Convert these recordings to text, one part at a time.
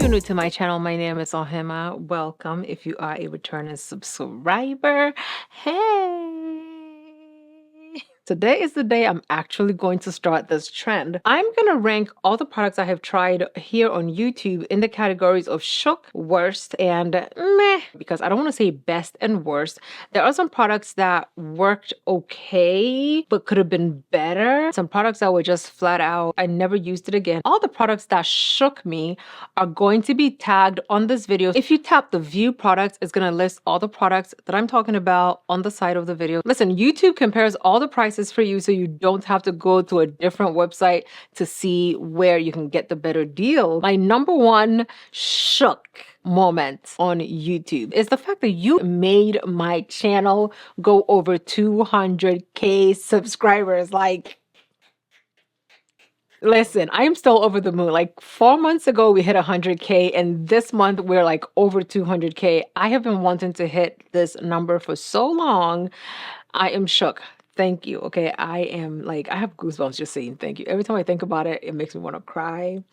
you're new to my channel, my name is Ohemaa. Welcome if you are a returning subscriber. Hey! Today is the day I'm actually going to start this trend. I'm going to rank all the products I have tried here on YouTube in the categories of shook, worst, and meh, because I don't want to say best and worst. There are some products that worked okay, but could have been better. Some products that were just flat out, I never used it again. All the products that shook me are going to be tagged on this video. If you tap the view products, it's going to list all the products that I'm talking about on the side of the video. Listen, YouTube compares all the prices for you so you don't have to go to a different website to see where you can get the better deal. My number one shook moment on YouTube is the fact that you made my channel go over 200K subscribers. Like, listen, I'm still over the moon. Like 4 months ago, we hit 100K, and this month we're like over 200K. I have been wanting to hit this number for so long. I am shook. Thank you. Okay. I am like, I have goosebumps just saying thank you. Every time I think about it, it makes me want to cry.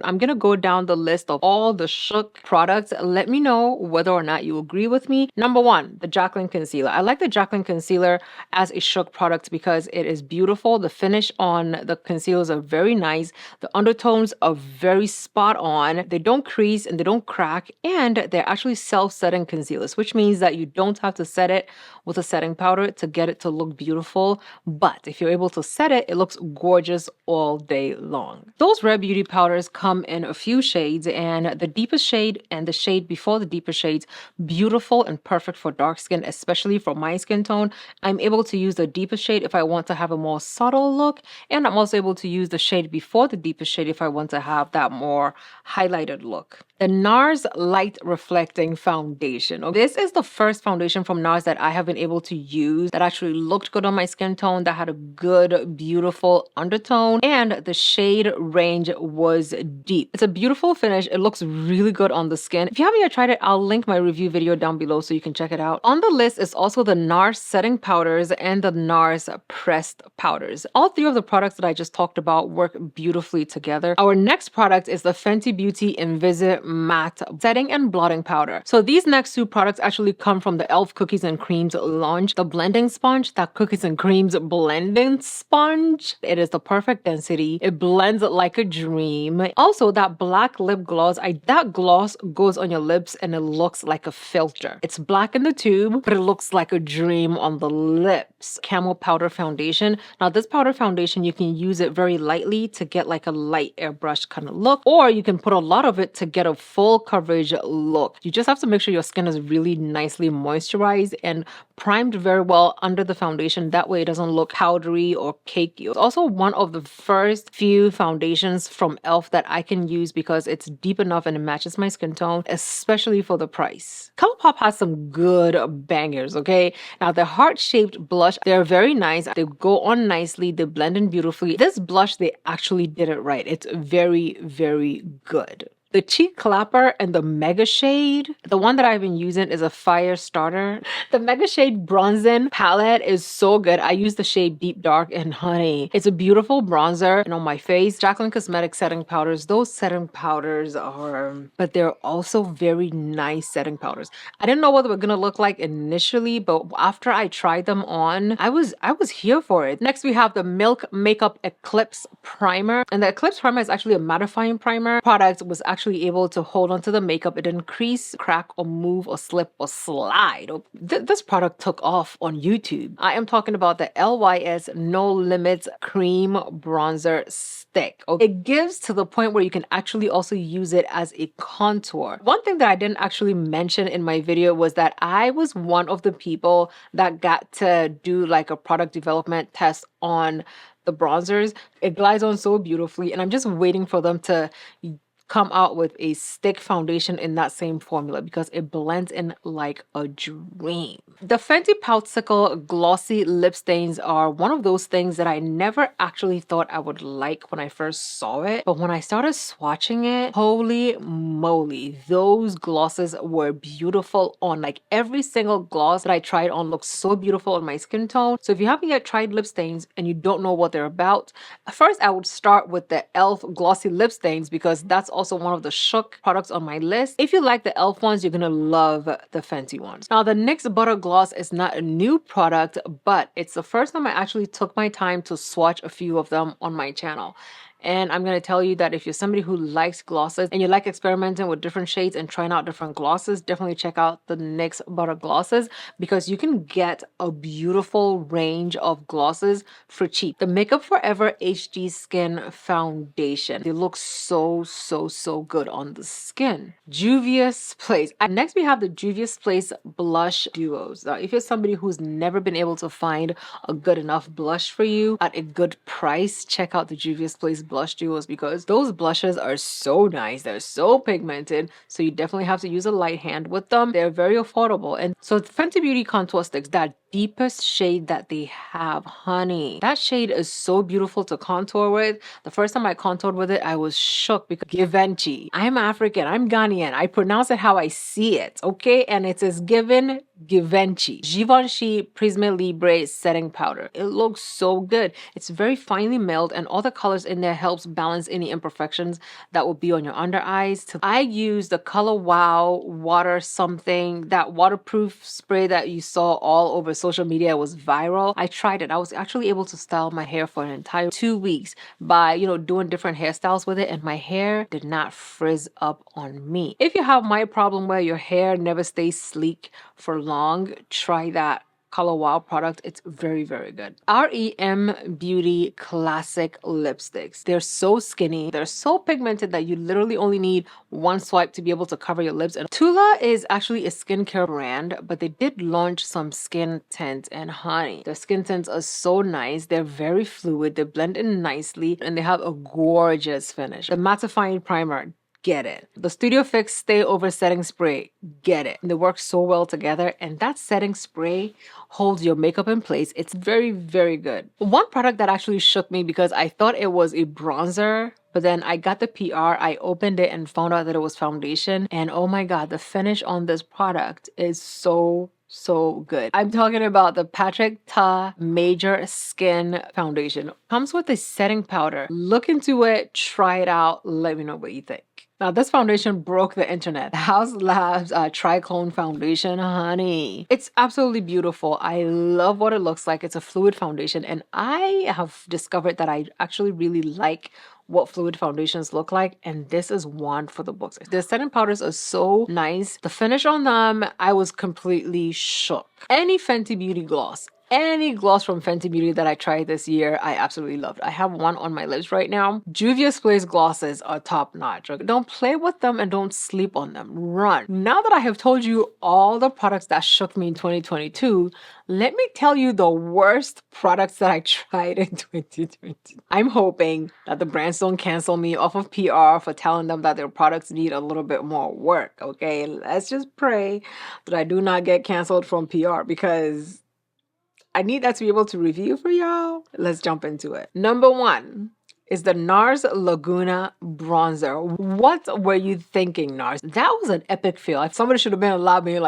I'm going to go down the list of all the shook products. Let me know whether or not you agree with me. Number one, the Jacqueline Concealer. I like the Jacqueline Concealer as a shook product because it is beautiful. The finish on the concealers are very nice. The undertones are very spot on. They don't crease and they don't crack. And they're actually self-setting concealers, which means that you don't have to set it with a setting powder to get it to look beautiful. But if you're able to set it, it looks gorgeous all day long. Those Rare Beauty powders come in a few shades, and the deepest shade and the shade before the deeper shades, beautiful and perfect for dark skin, especially for my skin tone. I'm able to use the deepest shade if I want to have a more subtle look, and I'm also able to use the shade before the deepest shade if I want to have that more highlighted look. The NARS Light Reflecting Foundation. This is the first foundation from NARS that I have been able to use that actually looked good on my skin tone, that had a good, beautiful undertone, and the shade range was deep. It's a beautiful finish. It looks really good on the skin. If you haven't yet tried it, I'll link my review video down below so you can check it out. On the list is also the NARS Setting Powders and the NARS Pressed Powders. All three of the products that I just talked about work beautifully together. Our next product is the Fenty Beauty Invisi Matte Setting and Blotting Powder. So these next two products actually come from the e.l.f. Cookies and Creams launch. The blending sponge, that Cookies and Creams blending sponge. It is the perfect density. It blends like a dream. Also, that black lip gloss, that gloss goes on your lips and it looks like a filter. It's black in the tube, but it looks like a dream on the lips. Camel Powder Foundation. Now, this powder foundation, you can use it very lightly to get like a light airbrush kind of look, or you can put a lot of it to get a full coverage look. You just have to make sure your skin is really nicely moisturized and primed very well under the foundation. That way it doesn't look powdery or cakey. It's also one of the first few foundations from e.l.f. that I can use because it's deep enough and it matches my skin tone, especially for the price. ColourPop has some good bangers, okay? Now, the heart-shaped blush, they're very nice. They go on nicely. They blend in beautifully. This blush, they actually did it right. It's very, very good. The Cheek Clapper and the Mega Shade, the one that I've been using is a fire starter. The Mega Shade Bronzing palette is so good. I use the shade Deep Dark, and honey, it's a beautiful bronzer. And on my face, Jacqueline Cosmetics setting powders, those setting powders are, but they're also very nice setting powders. I didn't know what they were gonna look like initially, but after I tried them on, I was here for it. Next, we have the Milk Makeup Eclipse Primer, and the Eclipse Primer is actually a mattifying primer. Product was actually able to hold onto the makeup. It didn't crease, crack, or move, or slip, or slide. This product took off on YouTube. I am talking about the LYS No Limits Cream Bronzer Stick. It gives to the point where you can actually also use it as a contour. One thing that I didn't actually mention in my video was that I was one of the people that got to do like a product development test on the bronzers. It glides on so beautifully, and I'm just waiting for them to come out with a stick foundation in that same formula because it blends in like a dream. The Fenty Poutsicle Glossy Lip Stains are one of those things that I never actually thought I would like when I first saw it. But when I started swatching it, holy moly, those glosses were beautiful on. Like every single gloss that I tried on looked so beautiful on my skin tone. So if you haven't yet tried lip stains and you don't know what they're about, first I would start with the e.l.f. Glossy Lip Stains because that's also one of the Shook products on my list. If you like the e.l.f. ones, you're gonna love the Fenty ones. Now the NYX Butter Gloss is not a new product, but it's the first time I actually took my time to swatch a few of them on my channel. And I'm going to tell you that if you're somebody who likes glosses and you like experimenting with different shades and trying out different glosses, definitely check out the NYX Butter Glosses because you can get a beautiful range of glosses for cheap. The Makeup Forever HD Skin Foundation. They look so, so, so good on the skin. Juvia's Place. Next, we have the Juvia's Place Blush Duos. Now, if you're somebody who's never been able to find a good enough blush for you at a good price, check out the Juvia's Place Blush Duos because those blushes are so nice. They're so pigmented, so you definitely have to use a light hand with them. They're very affordable. And so Fenty Beauty Contour Sticks, that deepest shade that they have, honey. That shade is so beautiful to contour with. The first time I contoured with it, I was shook because Givenchy. I'm African, I'm Ghanaian. I pronounce it how I see it, okay? And it is given Givenchy. Givenchy Prisme Libre Setting Powder. It looks so good. It's very finely milled and all the colors in there helps balance any imperfections that will be on your under eyes. I use the Color Wow Water something, that waterproof spray that you saw all over social media. It was viral. I tried it. I was actually able to style my hair for an entire 2 weeks by, doing different hairstyles with it, and my hair did not frizz up on me. If you have my problem where your hair never stays sleek for long, try that Color Wow product. It's very, very good. R.E.M. Beauty Classic Lipsticks. They're so skinny. They're so pigmented that you literally only need one swipe to be able to cover your lips. And Tula is actually a skincare brand, but they did launch some skin tints, and honey, the skin tints are so nice. They're very fluid. They blend in nicely and they have a gorgeous finish. The mattifying primer, get it. The Studio Fix Stay Over Setting Spray, get it. They work so well together, and that setting spray holds your makeup in place. It's very, very good. One product that actually shook me because I thought it was a bronzer, but then I got the PR, I opened it and found out that it was foundation, and oh my god, the finish on this product is so good. I'm talking about the Patrick Ta Major Skin Foundation. Comes with a setting powder. Look into it, try it out, let me know what you think. Now, this foundation broke the internet. House Labs Triclone Foundation, honey. It's absolutely beautiful. I love what it looks like. It's a fluid foundation, and I have discovered that I actually really like what fluid foundations look like, and this is one for the books. The setting powders are so nice. The finish on them, I was completely shook. Any Fenty Beauty gloss, any gloss from Fenty Beauty that I tried this year, I absolutely loved. I have one on my lips right now. Juvia's Place glosses are top notch. Don't play with them and don't sleep on them. Run. Now that I have told you all the products that shook me in 2022, let me tell you the worst products that I tried in 2020. I'm hoping that the brands don't cancel me off of PR for telling them that their products need a little bit more work, okay? Let's just pray that I do not get canceled from PR because I need that to be able to review for y'all. Let's jump into it. Number 1 is the NARS Laguna Bronzer. What were you thinking, NARS? That was an epic fail. Somebody should have been allowed me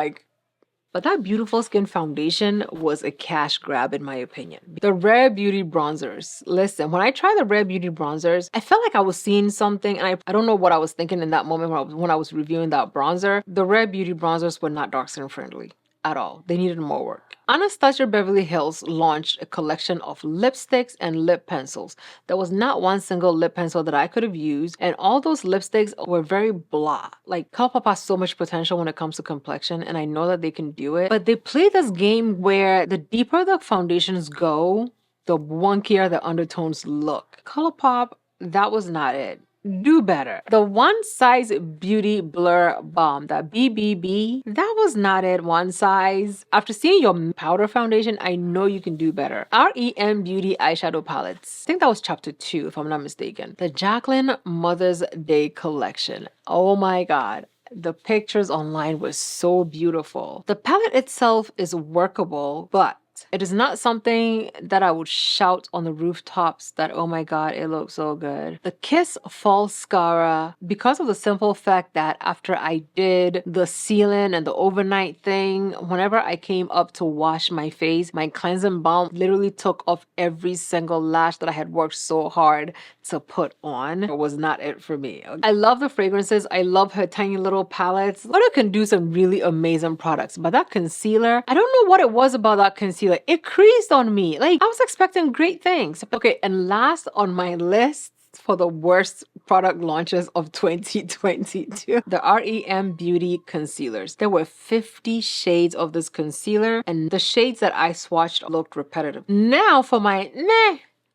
but that Beautiful Skin Foundation was a cash grab in my opinion. The Rare Beauty Bronzers. Listen, when I tried the Rare Beauty Bronzers, I felt like I was seeing something, and I don't know what I was thinking in that moment when I was reviewing that bronzer. The Rare Beauty Bronzers were not dark skin friendly at all. They needed more work. Anastasia Beverly Hills launched a collection of lipsticks and lip pencils. There was not one single lip pencil that I could have used, and all those lipsticks were very blah. Like, ColourPop has so much potential when it comes to complexion, and I know that they can do it, but they play this game where the deeper the foundations go, the wonkier the undertones look. ColourPop, that was not it. Do better. The One Size Beauty Blur Balm, that BBB, that was not it. One size. After seeing your powder foundation, I know you can do better. R.E.M. Beauty Eyeshadow Palettes. I think that was chapter 2, if I'm not mistaken. The Jaclyn Mother's Day Collection. Oh my god. The pictures online were so beautiful. The palette itself is workable, but it is not something that I would shout on the rooftops that, oh my God, it looks so good. The Kiss False Mascara, because of the simple fact that after I did the sealing and the overnight thing, whenever I came up to wash my face, my cleansing balm literally took off every single lash that I had worked so hard to put on. It was not it for me. I love the fragrances. I love her tiny little palettes. Lotta can do some really amazing products, but that concealer, I don't know what it was about that concealer. It creased on me. Like, I was expecting great things. Okay, and last on my list for the worst product launches of 2022, the R.E.M. Beauty Concealers. There were 50 shades of this concealer, and the shades that I swatched looked repetitive. Now for my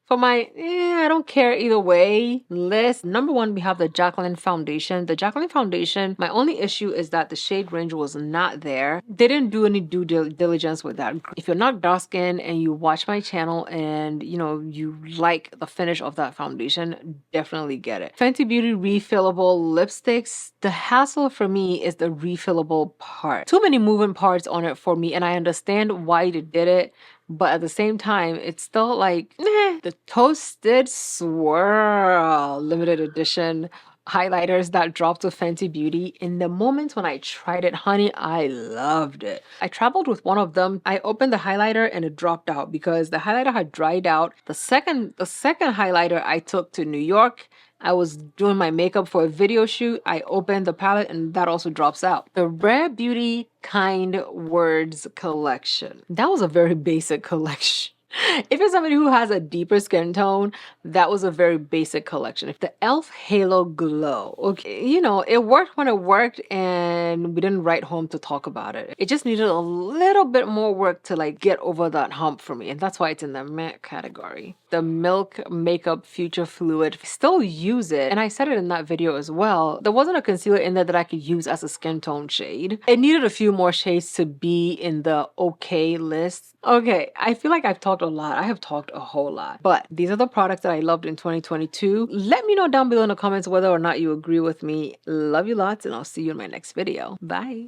I don't care either way list. Number one, we have the Jacqueline Foundation. The Jacqueline Foundation, my only issue is that the shade range was not there. They didn't do any due diligence with that. If you're not dark skinned and you watch my channel and you like the finish of that foundation, definitely get it. Fenty Beauty refillable lipsticks. The hassle for me is the refillable part. Too many moving parts on it for me, and I understand why they did it. But at the same time, it's still like, meh. The Toasted Swirl limited edition highlighters that dropped to Fenty Beauty. In the moment when I tried it, honey, I loved it. I traveled with one of them. I opened the highlighter and it dropped out because the highlighter had dried out. The second highlighter I took to New York, I was doing my makeup for a video shoot. I opened the palette and that also drops out. The Rare Beauty Kind Words collection. That was a very basic collection. If you're somebody who has a deeper skin tone, that was a very basic collection. If the e.l.f. Halo Glow, okay, it worked when it worked and we didn't write home to talk about it. It just needed a little bit more work to like get over that hump for me, and that's why it's in the meh category. The Milk Makeup Future Fluid, still use it, and I said it in that video as well. There wasn't a concealer in there that I could use as a skin tone shade. It needed a few more shades to be in the okay list. Okay, I feel like I've talked a lot. I have talked a whole lot, but these are the products that I loved in 2022. Let me know down below in the comments whether or not you agree with me. Love you lots, and I'll see you in my next video. Bye.